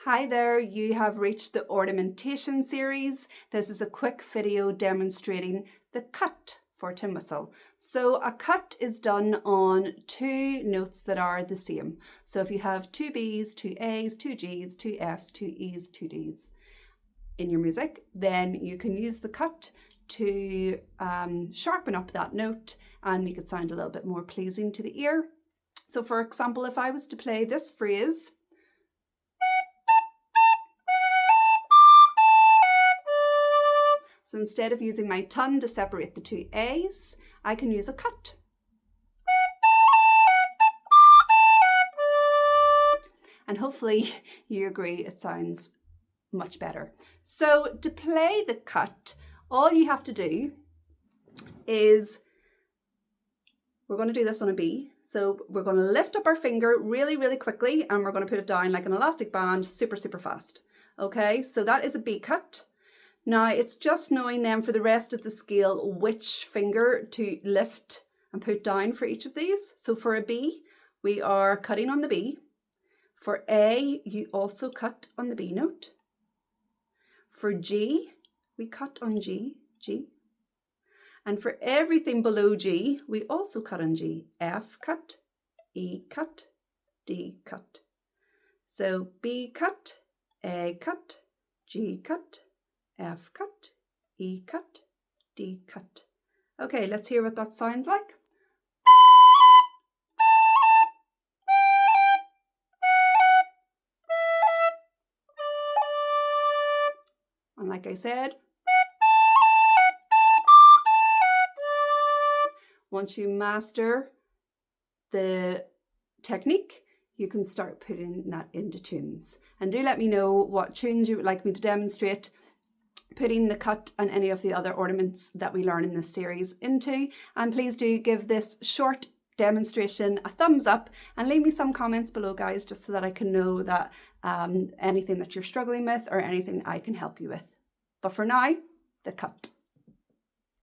Hi there, you have reached the Ornamentation Series. This is a quick video demonstrating the cut for tin whistle. So a cut is done on two notes that are the same. So if you have two B's, two A's, two G's, two F's, two E's, two D's in your music, then you can use the cut to sharpen up that note and make it sound a little bit more pleasing to the ear. So for example, if I was to play this phrase, so instead of using my tongue to separate the two A's, I can use a cut. And hopefully you agree it sounds much better. So to play the cut, all you have to do is, we're going to do this on a B. So we're going to lift up our finger really, really quickly and we're going to put it down like an elastic band super, super fast. Okay, so that is a B cut. Now it's just knowing then for the rest of the scale which finger to lift and put down for each of these. So for a B, we are cutting on the B. For A, you also cut on the B note. For G, we cut on G, G. And for everything below G, we also cut on G. F cut, E cut, D cut. So B cut, A cut, G cut, F cut, E cut, D cut. Okay, let's hear what that sounds like. And like I said, once you master the technique, you can start putting that into tunes. And do let me know what tunes you would like me to demonstrate putting the cut and any of the other ornaments that we learn in this series into. And please do give this short demonstration a thumbs up and leave me some comments below, guys, just so that I can know that anything that you're struggling with or anything I can help you with. But for now, the cut.